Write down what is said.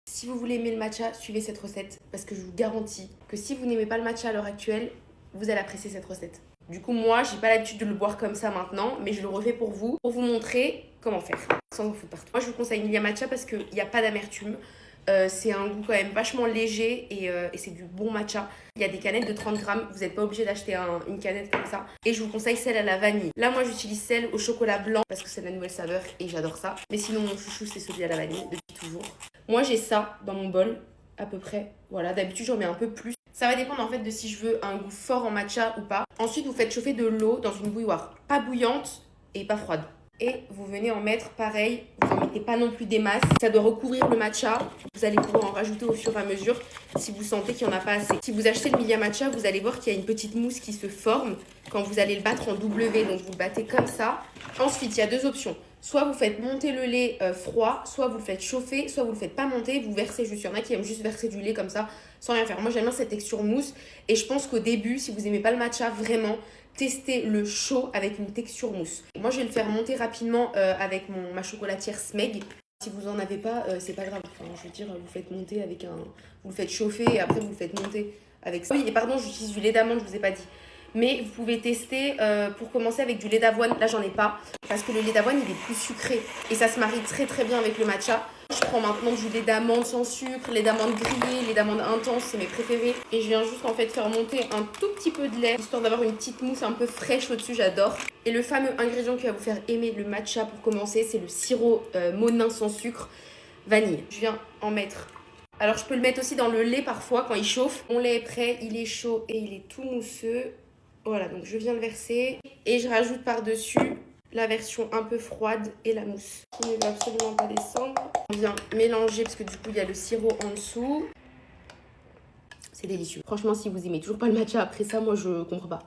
Si vous voulez aimer le matcha, suivez cette recette parce que je vous garantis que si vous n'aimez pas le matcha à l'heure actuelle, vous allez apprécier cette recette. Du coup, moi, j'ai pas l'habitude de le boire comme ça maintenant, mais je le refais pour vous montrer comment faire sans vous foutre partout. Moi, je vous conseille Milia Matcha parce qu'il n'y a pas d'amertume. C'est un goût quand même vachement léger et c'est du bon matcha. Il y a des canettes de 30 grammes, vous n'êtes pas obligé d'acheter une canette comme ça. Et je vous conseille celle à la vanille. Là, moi, j'utilise celle au chocolat blanc parce que c'est la nouvelle saveur et j'adore ça. Mais sinon, mon chouchou, c'est celui à la vanille depuis toujours. Moi, j'ai ça dans mon bol, à peu près. Voilà, d'habitude, j'en mets un peu plus. Ça va dépendre en fait de si je veux un goût fort en matcha ou pas. Ensuite, vous faites chauffer de l'eau dans une bouilloire. Pas bouillante et pas froide. Et vous venez en mettre pareil, vous n'en mettez pas non plus des masses. Ça doit recouvrir le matcha. Vous allez pouvoir en rajouter au fur et à mesure si vous sentez qu'il n'y en a pas assez. Si vous achetez le Milia Matcha, vous allez voir qu'il y a une petite mousse qui se forme quand vous allez le battre en W. Donc vous le battez comme ça. Ensuite, il y a deux options. Soit vous faites monter le lait froid, soit vous le faites chauffer, soit vous le faites pas monter, vous versez juste. Il y en a qui aiment juste verser du lait comme ça, sans rien faire. Moi, j'aime bien cette texture mousse. Et je pense qu'au début, si vous aimez pas le matcha, vraiment, testez le chaud avec une texture mousse. Moi, je vais le faire monter rapidement avec ma chocolatière Smeg. Si vous en avez pas, c'est pas grave. Enfin, je veux dire, vous faites monter avec vous le faites chauffer et après vous le faites monter avec ça. Oui, et pardon, j'utilise du lait d'amande, je vous ai pas dit. Mais vous pouvez tester pour commencer avec du lait d'avoine. Là, j'en ai pas parce que le lait d'avoine, il est plus sucré et ça se marie très très bien avec le matcha. Je prends maintenant du lait d'amande sans sucre, lait d'amande grillé, lait d'amande intense, c'est mes préférés. Et je viens juste en fait faire monter un tout petit peu de lait histoire d'avoir une petite mousse un peu fraîche au-dessus, j'adore. Et le fameux ingrédient qui va vous faire aimer le matcha pour commencer, c'est le sirop Monin sans sucre vanille. Je viens en mettre. Alors je peux le mettre aussi dans le lait parfois quand il chauffe. Mon lait est prêt, il est chaud et il est tout mousseux. Voilà, donc je viens le verser et je rajoute par-dessus la version un peu froide et la mousse qui ne va absolument pas descendre. On vient mélanger parce que du coup il y a le sirop en dessous. C'est délicieux. Franchement, si vous aimez toujours pas le matcha après ça, moi je comprends pas.